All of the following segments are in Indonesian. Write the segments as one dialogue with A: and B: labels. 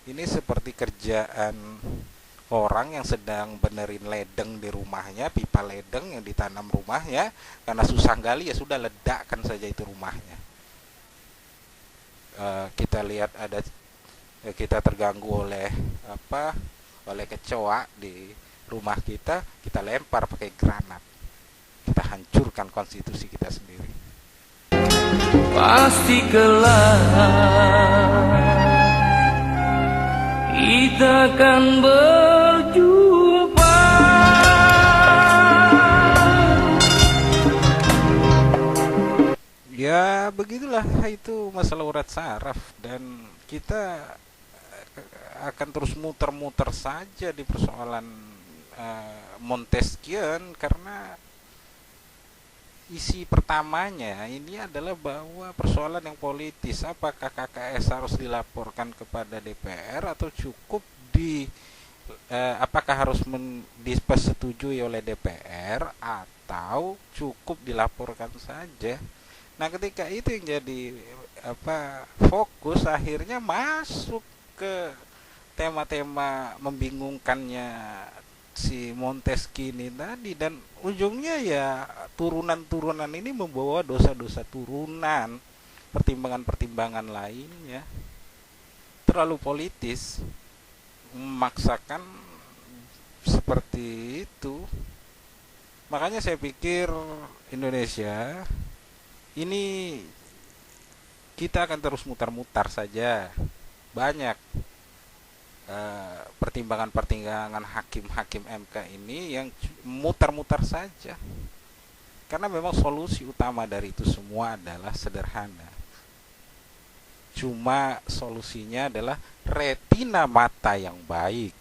A: Ini seperti kerjaan orang yang sedang benerin ledeng di rumahnya, pipa ledeng yang ditanam rumahnya, karena susah gali ya sudah ledakan saja itu rumahnya. Kita lihat ada kita terganggu oleh apa? Oleh kecoa di rumah kita, kita lempar pakai granat. Kita hancurkan konstitusi kita sendiri.
B: Pasti kelak kita akan berjumpa.
A: Ya begitulah, itu masalah urat saraf, dan kita akan terus muter-muter saja di persoalan Montesquieu, karena isi pertamanya ini adalah bahwa persoalan yang politis, apakah KKS harus dilaporkan kepada DPR atau cukup apakah harus disetujui oleh DPR atau cukup dilaporkan saja. Nah, ketika itu yang jadi fokus, akhirnya masuk ke tema-tema membingungkannya si Montesquieu ini tadi, dan ujungnya ya turunan-turunan ini membawa dosa-dosa turunan, pertimbangan-pertimbangan lainnya terlalu politis memaksakan seperti itu. Makanya saya pikir Indonesia ini kita akan terus mutar-mutar saja. Banyak pertimbangan-pertimbangan hakim-hakim MK ini yang mutar-mutar saja. Karena memang solusi utama dari itu semua adalah sederhana. Cuma solusinya adalah retina mata yang baik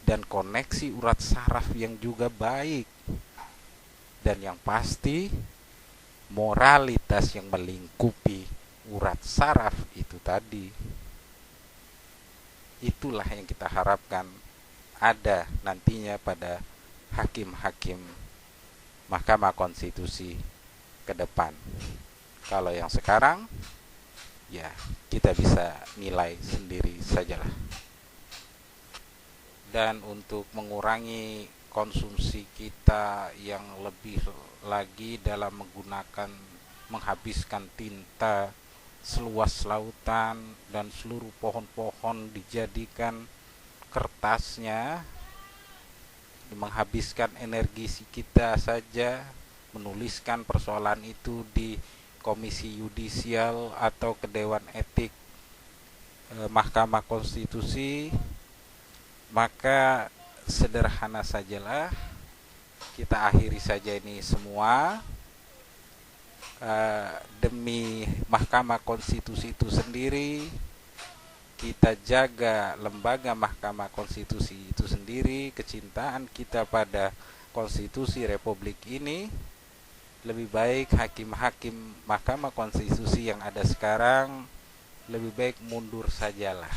A: dan koneksi urat saraf yang juga baik, dan yang pasti moralitas yang melingkupi urat saraf itu tadi. Itulah yang kita harapkan ada nantinya pada hakim-hakim Mahkamah Konstitusi ke depan. Kalau yang sekarang, ya kita bisa nilai sendiri sajalah. Dan untuk mengurangi konsumsi kita yang lebih lagi dalam menghabiskan tinta seluas lautan dan seluruh pohon-pohon dijadikan kertasnya, menghabiskan energi kita saja menuliskan persoalan itu di komisi yudisial atau ke Dewan Etik Mahkamah Konstitusi, maka sederhana sajalah, kita akhiri saja ini semua demi Mahkamah Konstitusi itu sendiri. Kita jaga lembaga Mahkamah Konstitusi itu sendiri, kecintaan kita pada konstitusi Republik ini. Lebih baik hakim-hakim Mahkamah Konstitusi yang ada sekarang lebih baik mundur sajalah.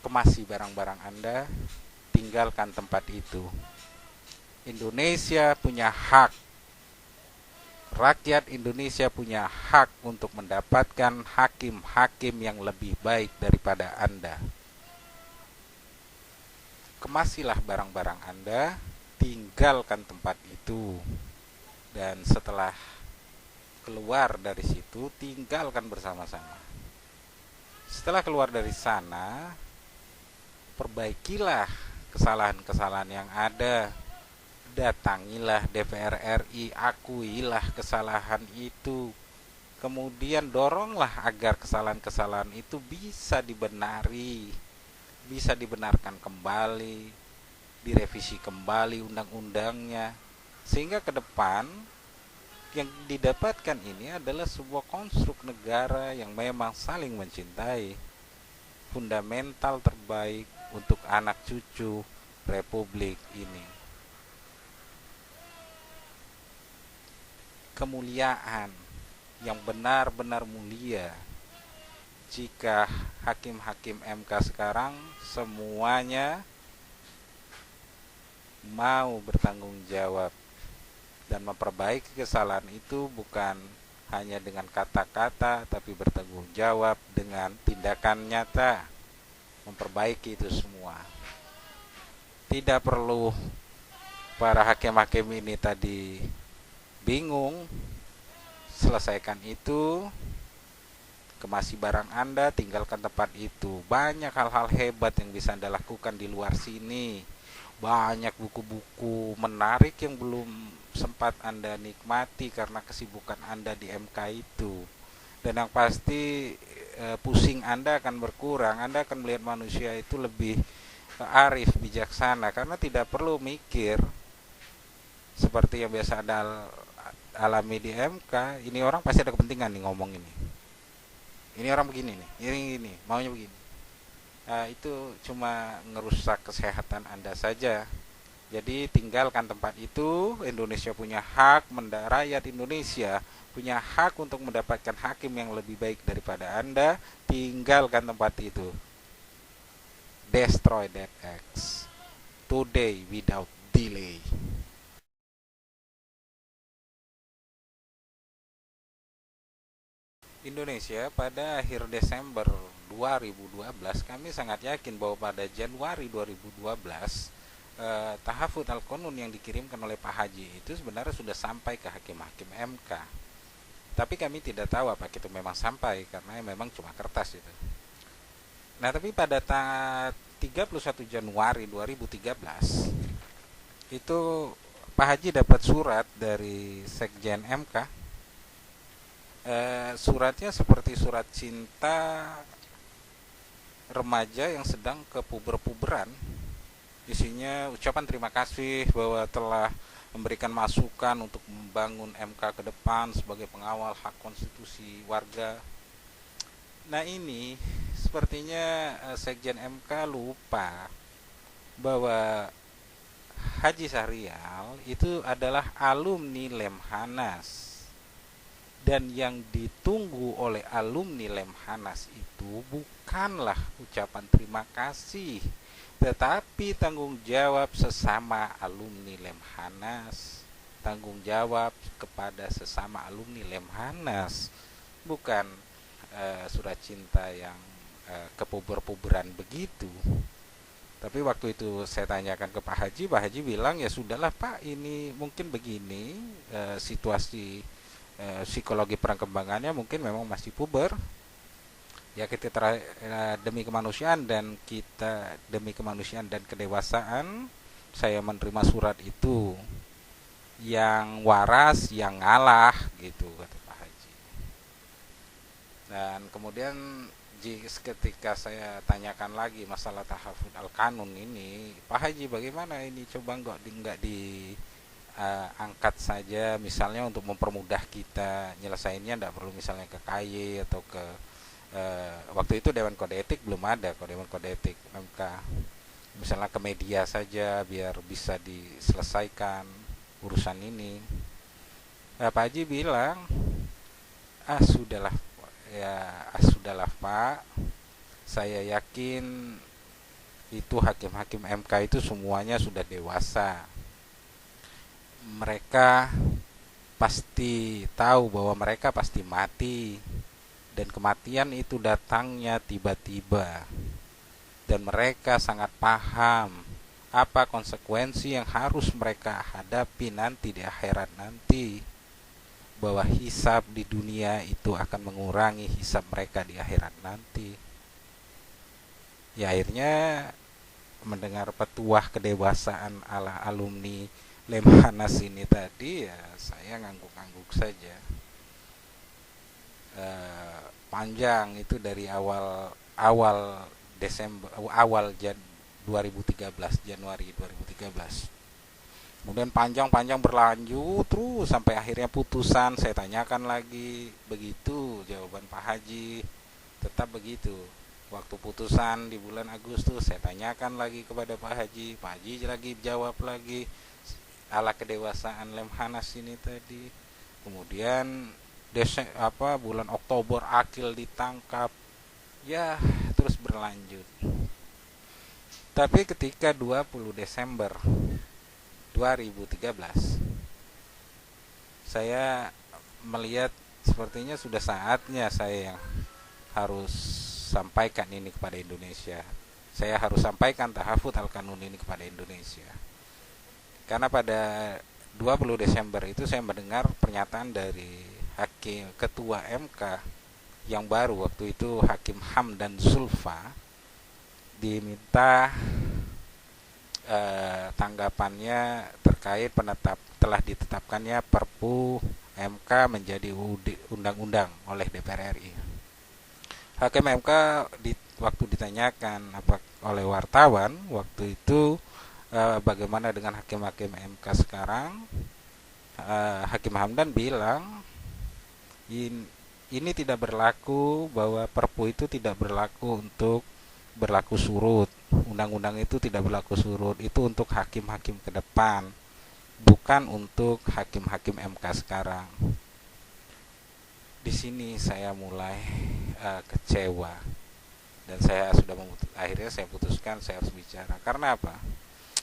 A: Kemasi barang-barang Anda, tinggalkan tempat itu. Indonesia punya hak, rakyat Indonesia punya hak untuk mendapatkan hakim-hakim yang lebih baik daripada Anda. Kemasilah barang-barang Anda, tinggalkan tempat itu. Dan setelah keluar dari situ, tinggalkan bersama-sama. Setelah keluar dari sana, perbaikilah kesalahan-kesalahan yang ada. Datangilah DPR RI, akuilah kesalahan itu. Kemudian doronglah agar kesalahan-kesalahan itu bisa dibenari, bisa dibenarkan kembali, direvisi kembali undang-undangnya, sehingga ke depan yang didapatkan ini adalah sebuah konstruk negara yang memang saling mencintai, fundamental terbaik untuk anak cucu Republik ini. Kemuliaan yang benar-benar mulia jika hakim-hakim MK sekarang semuanya mau bertanggung jawab dan memperbaiki kesalahan itu, bukan hanya dengan kata-kata, tapi bertanggung jawab dengan tindakan nyata memperbaiki itu semua. Tidak perlu para hakim-hakim ini tadi bingung, selesaikan itu, kemasi barang Anda, tinggalkan tempat itu. Banyak hal-hal hebat yang bisa Anda lakukan di luar sini. Banyak buku-buku menarik yang belum sempat Anda nikmati karena kesibukan Anda di MK itu. Dan yang pasti pusing Anda akan berkurang. Anda akan melihat manusia itu lebih arif, bijaksana, karena tidak perlu mikir seperti yang biasa Anda alami di MK. Ini orang pasti ada kepentingan nih ngomong ini orang begini nih, ini maunya begini. Itu cuma ngerusak kesehatan Anda saja. Jadi tinggalkan tempat itu. Indonesia punya hak, rakyat Indonesia punya hak untuk mendapatkan hakim yang lebih baik daripada Anda. Tinggalkan tempat itu. Destroy that X today without delay. Indonesia pada akhir Desember 2012, kami sangat yakin bahwa pada Januari 2012 tahafud al-qanun yang dikirimkan oleh Pak Haji itu sebenarnya sudah sampai ke hakim-hakim MK. Tapi kami tidak tahu apakah itu memang sampai, karena memang cuma kertas itu. Nah, tapi pada 31 Januari 2013 itu Pak Haji dapat surat dari Sekjen MK. Suratnya seperti surat cinta remaja yang sedang kepuber-puberan. Isinya ucapan terima kasih bahwa telah memberikan masukan untuk membangun MK ke depan sebagai pengawal hak konstitusi warga. Nah, ini sepertinya Sekjen MK lupa bahwa Haji Syahrial itu adalah alumni Lemhanas. Dan yang ditunggu oleh alumni Lemhanas itu bukanlah ucapan terima kasih, tetapi tanggung jawab sesama alumni Lemhanas. Tanggung jawab kepada sesama alumni Lemhanas. Bukan surat cinta yang kepuber-puberan begitu. Tapi waktu itu saya tanyakan ke Pak Haji bilang, ya sudahlah Pak, ini mungkin begini situasi psikologi perkembangannya, mungkin memang masih puber. Ya kita demi kemanusiaan dan kedewasaan, saya menerima surat itu. Yang waras, yang ngalah, gitu kata Pak Haji. Dan kemudian ketika saya tanyakan lagi masalah tahafud al-qanun ini, Pak Haji bagaimana ini, coba nggak di angkat saja misalnya untuk mempermudah kita nyelesainnya, tidak perlu misalnya ke KY atau ke waktu itu Dewan Kode Etik belum ada, Dewan Kode Etik MK, misalnya ke media saja biar bisa diselesaikan urusan ini. Pak Haji bilang, sudahlah Pak, saya yakin itu hakim-hakim MK itu semuanya sudah dewasa. Mereka pasti tahu bahwa mereka pasti mati, dan kematian itu datangnya tiba-tiba, dan mereka sangat paham apa konsekuensi yang harus mereka hadapi nanti di akhirat nanti, bahwa hisab di dunia itu akan mengurangi hisab mereka di akhirat nanti. Ya akhirnya mendengar petuah kedewasaan ala alumni Lemhanas ini tadi, ya saya ngangguk-ngangguk saja. Panjang itu dari awal Desember, 2013, Januari 2013. Kemudian panjang berlanjut terus sampai akhirnya putusan. Saya tanyakan lagi, begitu jawaban Pak Haji, tetap begitu. Waktu putusan di bulan Agustus, saya tanyakan lagi kepada Pak Haji lagi jawab lagi ala kedewasaan Lemhanas ini tadi. Kemudian bulan Oktober Akil ditangkap, ya terus berlanjut. Tapi ketika 20 Desember 2013 saya melihat Sepertinya sudah saatnya saya yang harus sampaikan ini kepada Indonesia. Saya harus sampaikan tahafut al-Qanun ini kepada Indonesia. Karena pada 20 Desember itu saya mendengar pernyataan dari Hakim Ketua MK yang baru waktu itu, Hakim Hamdan Zulfa, diminta tanggapannya terkait telah ditetapkannya Perpu MK menjadi undang-undang oleh DPR RI. Hakim MK waktu ditanyakan oleh wartawan waktu itu, bagaimana dengan hakim-hakim MK sekarang, Hakim Hamdan bilang ini tidak berlaku, bahwa Perpu itu tidak berlaku untuk berlaku surut, undang-undang itu tidak berlaku surut, itu untuk hakim-hakim ke depan, bukan untuk hakim-hakim MK sekarang. Di sini saya mulai kecewa, dan saya sudah akhirnya saya putuskan saya harus bicara. Karena apa?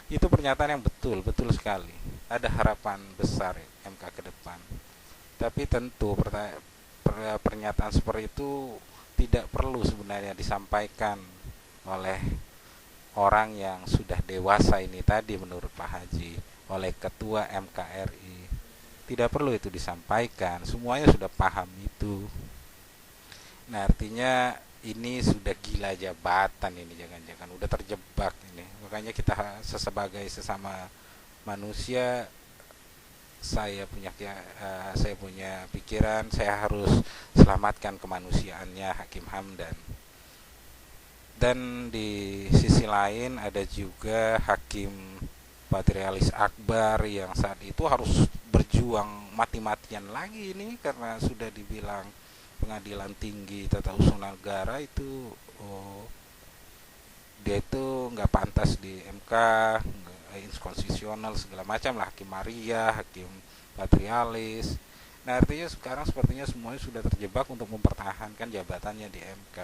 A: Itu pernyataan yang betul sekali. Ada harapan besar MK ke depan. Tapi tentu pernyataan seperti itu tidak perlu sebenarnya disampaikan oleh orang yang sudah dewasa ini tadi, menurut Pak Haji, oleh Ketua MKRI. Tidak perlu itu disampaikan, semuanya sudah paham itu. Nah, artinya ini sudah gila jabatan ini, jangan-jangan udah terjebak ini. Makanya kita sebagai sesama manusia, saya punya pikiran, saya harus selamatkan kemanusiaannya Hakim Hamdan. Dan di sisi lain ada juga Hakim Patrialis Akbar yang saat itu harus berjuang mati-matian lagi ini, karena sudah dibilang Pengadilan Tinggi Tata Usul Negara itu dia itu nggak pantas di MK, inkonstitusional segala macam lah, Hakim Maria, Hakim Patrialis. Nah, artinya sekarang sepertinya semuanya sudah terjebak untuk mempertahankan jabatannya di MK.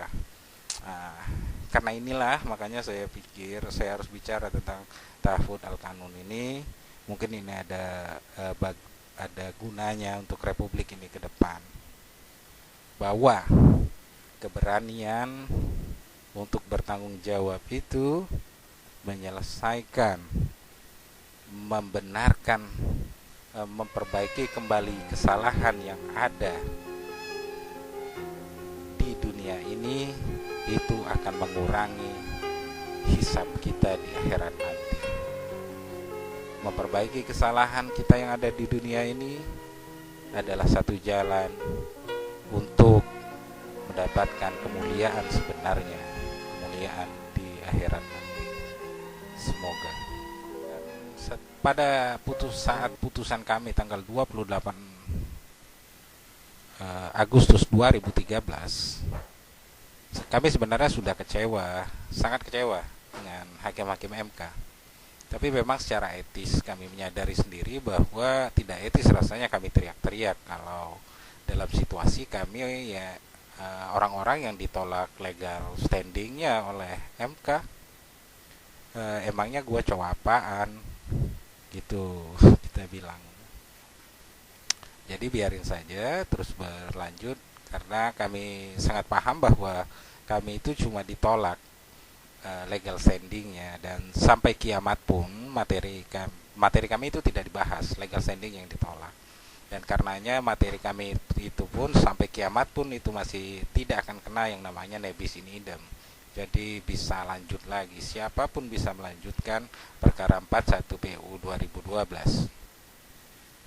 A: Nah, karena inilah makanya saya pikir saya harus bicara tentang tahafut al-Qanun ini. Mungkin ini ada gunanya untuk Republik ini ke depan, bahwa keberanian untuk bertanggung jawab itu menyelesaikan, membenarkan, memperbaiki kembali kesalahan yang ada di dunia ini, itu akan mengurangi hisab kita di akhirat nanti. Memperbaiki kesalahan kita yang ada di dunia ini adalah satu jalan untuk mendapatkan kemuliaan sebenarnya, kemuliaan di akhirat nanti. Semoga. Pada saat putusan kami tanggal 28 Agustus 2013, kami sebenarnya sudah kecewa, sangat kecewa dengan hakim-hakim MK. Tapi memang secara etis kami menyadari sendiri bahwa tidak etis rasanya kami teriak-teriak kalau dalam situasi kami orang-orang yang ditolak legal standingnya oleh MK. Emangnya gue cowok apaan gitu, kita bilang. Jadi biarin saja terus berlanjut, karena kami sangat paham bahwa kami itu cuma ditolak legal standingnya, dan sampai kiamat pun materi kami itu tidak dibahas, legal standing yang ditolak. Dan karenanya materi kami itu pun sampai kiamat pun itu masih tidak akan kena yang namanya nebis in idem. Jadi bisa lanjut lagi, siapapun bisa melanjutkan perkara 41 PU 2012.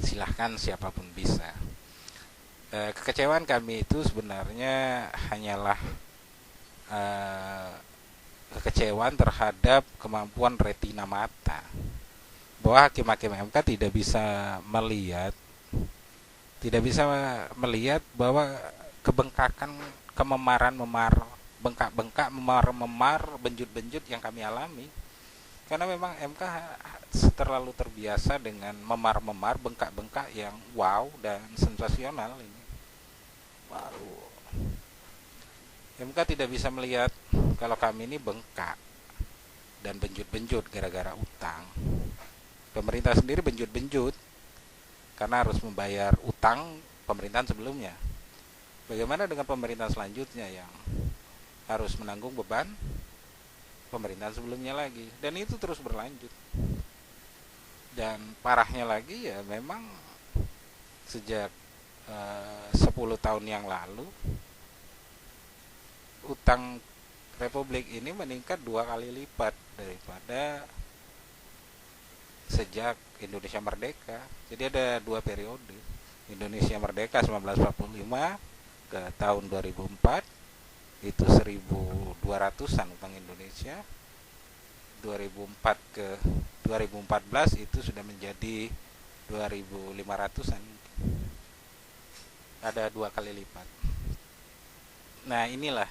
A: Silahkan, siapapun bisa. Kekecewaan kami itu sebenarnya hanyalah kekecewaan terhadap kemampuan retina mata, bahwa hakim-hakim MK tidak bisa melihat bahwa kebengkakan, bengkak-bengkak, memar, benjut-benjut yang kami alami. Karena memang MK terlalu terbiasa dengan memar-memar, bengkak-bengkak yang wow dan sensasional ini. Baru MK tidak bisa melihat kalau kami ini bengkak dan benjut-benjut gara-gara utang. Pemerintah sendiri benjut-benjut karena harus membayar utang pemerintahan sebelumnya. Bagaimana dengan pemerintahan selanjutnya yang harus menanggung beban pemerintahan sebelumnya lagi, dan itu terus berlanjut. Dan parahnya lagi ya memang sejak 10 tahun yang lalu utang Republik ini meningkat 2 kali lipat daripada sejak Indonesia merdeka. Jadi ada 2 periode. Indonesia merdeka 1945 ke tahun 2004 itu 1.200-an utang Indonesia. 2004 ke 2014 itu sudah menjadi 2.500-an. Ada 2 kali lipat. Nah inilah,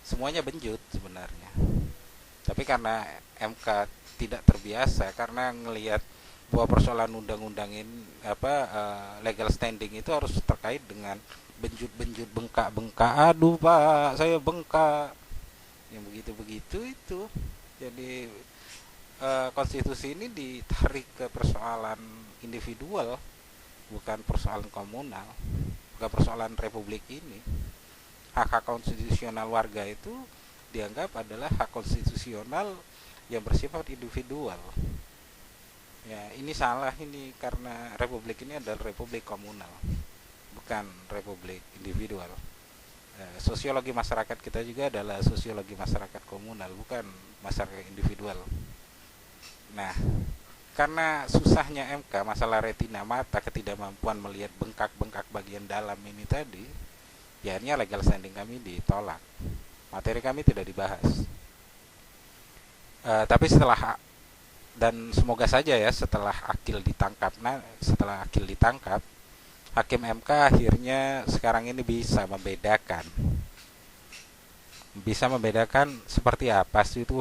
A: semuanya benjut sebenarnya. Tapi karena MK tidak terbiasa, karena ngelihat bahwa persoalan undang-undang ini legal standing itu harus terkait dengan benjut-benjut, bengkak-bengkak. Aduh Pak, saya bengkak. Yang begitu-begitu itu. Jadi konstitusi ini ditarik ke persoalan individual, bukan persoalan komunal, bukan persoalan republik ini. Hak-hak konstitusional warga itu dianggap adalah hak konstitusional yang bersifat individual. Ya, ini salah ini, karena republik ini adalah republik komunal, bukan republik individual. Sosiologi masyarakat kita juga adalah sosiologi masyarakat komunal, bukan masyarakat individual. Nah, karena susahnya MK, masalah retina mata, ketidakmampuan melihat bengkak-bengkak bagian dalam ini tadi, ya akhirnya legal standing kami ditolak. Materi kami tidak dibahas. Tapi dan semoga saja ya setelah Akil ditangkap, Hakim MK akhirnya sekarang ini bisa membedakan seperti apa sih itu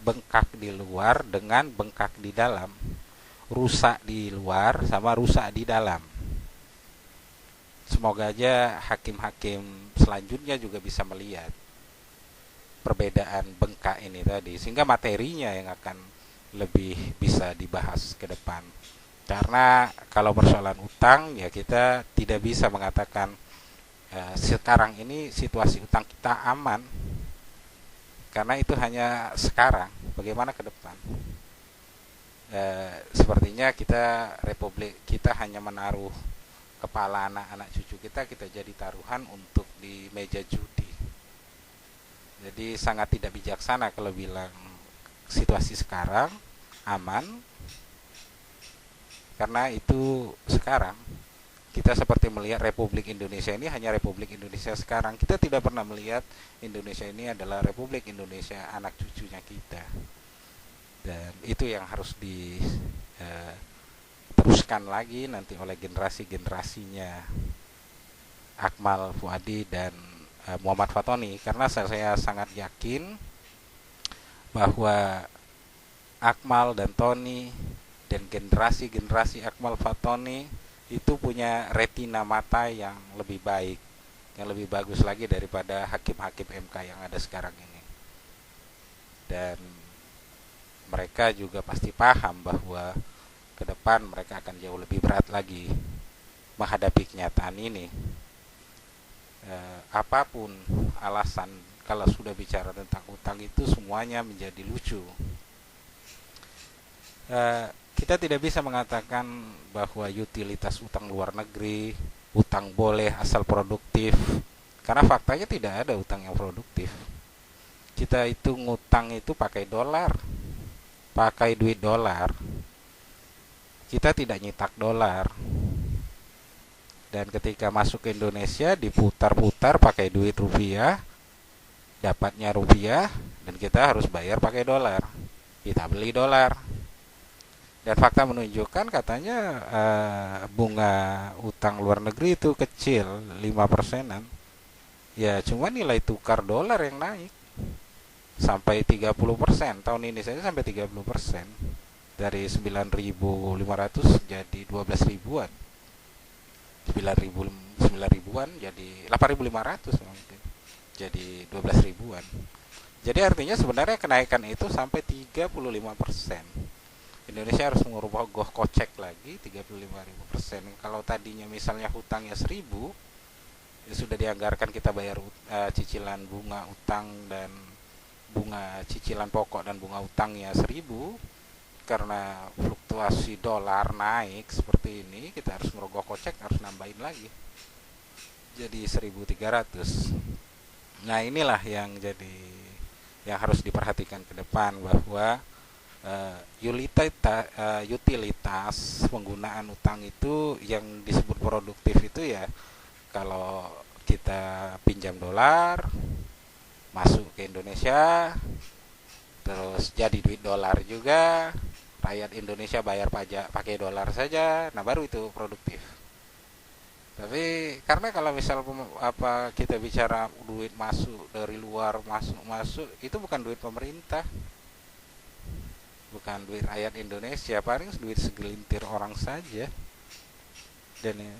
A: bengkak di luar dengan bengkak di dalam, rusak di luar sama rusak di dalam. Semoga aja hakim-hakim selanjutnya juga bisa melihat perbedaan bengkak ini tadi, sehingga materinya yang akan lebih bisa dibahas ke depan. Karena kalau persoalan utang ya kita tidak bisa mengatakan sekarang ini situasi utang kita aman, karena itu hanya sekarang. Bagaimana ke depan? Sepertinya republik kita hanya menaruh kepala anak-anak cucu kita jadi taruhan untuk di meja judi. Jadi sangat tidak bijaksana kalau bilang situasi sekarang aman, karena itu sekarang. Kita seperti melihat Republik Indonesia ini hanya Republik Indonesia sekarang. Kita tidak pernah melihat Indonesia ini adalah Republik Indonesia anak cucunya kita. Dan itu yang harus diteruskan lagi nanti oleh generasi-generasinya Akmal Fuadi dan Muhammad Fatoni, karena saya sangat yakin bahwa Akmal dan Tony dan generasi-generasi Akmal Fatoni itu punya retina mata yang lebih baik, yang lebih bagus lagi daripada hakim-hakim MK yang ada sekarang ini. Dan mereka juga pasti paham bahwa ke depan mereka akan jauh lebih berat lagi menghadapi kenyataan ini. Apapun alasan, kalau sudah bicara tentang utang itu semuanya menjadi lucu. Kita tidak bisa mengatakan bahwa utilitas utang luar negeri, utang boleh asal produktif, karena faktanya tidak ada utang yang produktif. Kita itu ngutang itu pakai dolar, pakai duit dolar. Kita tidak nyetak dolar. Dan ketika masuk ke Indonesia diputar-putar pakai duit rupiah, dapatnya rupiah, dan kita harus bayar pakai dolar. Kita beli dolar. Dan fakta menunjukkan katanya bunga utang luar negeri itu kecil, 5%-an. Ya cuma nilai tukar dolar yang naik sampai 30%. Tahun ini saja sampai 30%. Dari 9.500 jadi 12.000-an. 9.000-an jadi 8.500 mungkin. Jadi 12.000-an. Jadi artinya sebenarnya kenaikan itu sampai 35%. Indonesia harus merogoh kocek lagi 35.000%. Kalau tadinya misalnya hutangnya 1.000, sudah dianggarkan kita bayar cicilan bunga utang dan bunga cicilan pokok dan bunga utangnya 1.000, karena fluktuasi dolar naik seperti ini kita harus merogoh kocek, harus nambahin lagi jadi 1.300. Nah inilah yang jadi yang harus diperhatikan ke depan, bahwa utilitas penggunaan utang itu yang disebut produktif itu ya kalau kita pinjam dolar masuk ke Indonesia terus jadi duit dolar juga, rakyat Indonesia bayar pajak pakai dolar saja, nah baru itu produktif. Tapi karena kalau misal kita bicara duit masuk dari luar, masuk itu bukan duit pemerintah, bukan duit rakyat Indonesia, paling duit segelintir orang saja. Dan ya,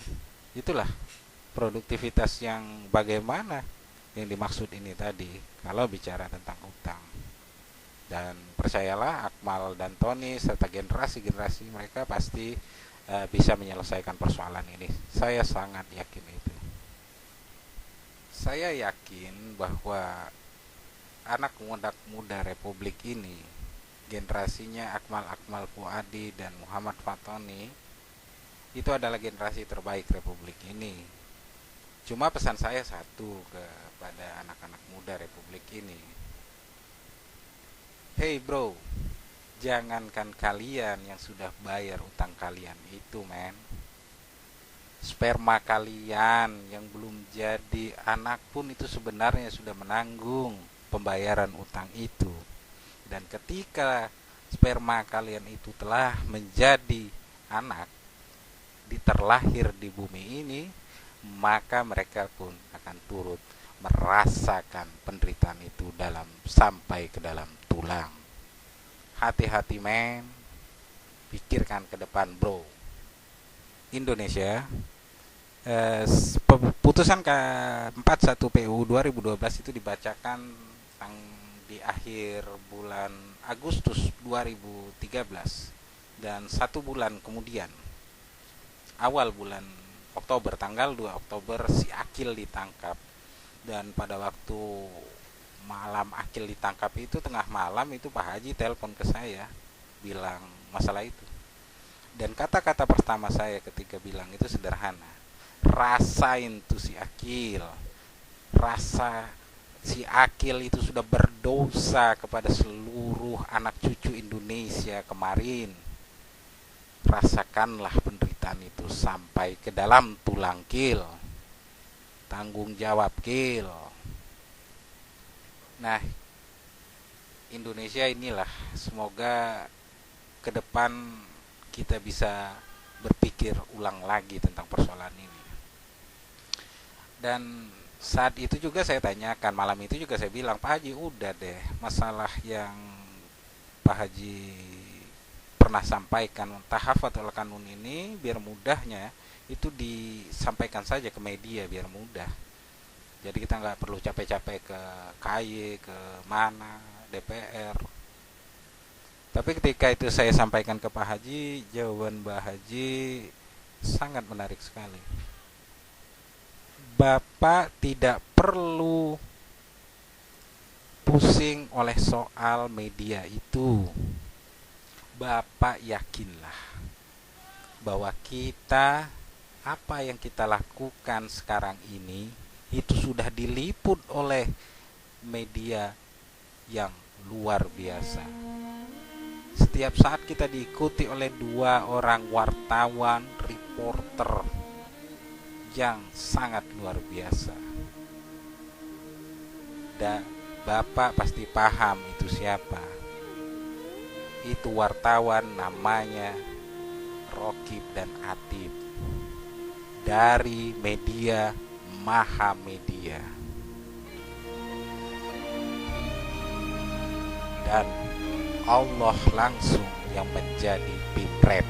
A: itulah produktivitas yang bagaimana yang dimaksud ini tadi kalau bicara tentang utang. Dan percayalah Akmal dan Tony serta generasi-generasi mereka pasti bisa menyelesaikan persoalan ini. Saya sangat yakin itu. Saya yakin bahwa anak muda Republik ini, generasinya Akmal Fuadi dan Muhammad Fatoni, itu adalah generasi terbaik Republik ini. Cuma pesan saya satu kepada anak-anak muda Republik ini. Hey bro, jangankan kalian yang sudah bayar utang kalian itu, men. Sperma kalian yang belum jadi anak pun itu sebenarnya sudah menanggung pembayaran utang itu. Dan ketika sperma kalian itu telah menjadi anak, terlahir di bumi ini, maka mereka pun akan turut merasakan penderitaan itu sampai ke dalam tulang. Hati-hati men, pikirkan ke depan bro. Indonesia, putusan ke-41 PU 2012 itu dibacakan di akhir bulan Agustus 2013, dan 1 bulan kemudian awal bulan Oktober, tanggal 2 Oktober si Akil ditangkap. Dan pada waktu malam Akil ditangkap itu, tengah malam itu Pak Haji telepon ke saya bilang masalah itu. Dan kata-kata pertama saya ketika bilang itu sederhana, rasain tuh si Akil, rasa si Akil itu sudah berdosa kepada seluruh anak cucu Indonesia kemarin. Rasakanlah penderitaan itu sampai ke dalam tulang Kil. Tanggung jawab Kil. Nah, Indonesia inilah, semoga ke depan kita bisa berpikir ulang lagi tentang persoalan ini. Dan saat itu juga saya tanyakan, malam itu juga saya bilang, Pak Haji udah deh, masalah yang Pak Haji pernah sampaikan tahafatul kanun ini, biar mudahnya itu disampaikan saja ke media biar mudah. Jadi kita nggak perlu capek-capek ke KY, ke mana, DPR. Tapi ketika itu saya sampaikan ke Pak Haji, jawaban Pak Haji sangat menarik sekali. Bapak tidak perlu pusing oleh soal media itu. Bapak yakinlah bahwa apa yang kita lakukan sekarang ini itu sudah diliput oleh media yang luar biasa. Setiap saat kita diikuti oleh 2 orang wartawan, reporter yang sangat luar biasa. Dan Bapak pasti paham itu siapa. Itu wartawan namanya Rokib dan Atib dari media Maha Media. Dan Allah langsung yang menjadi pimret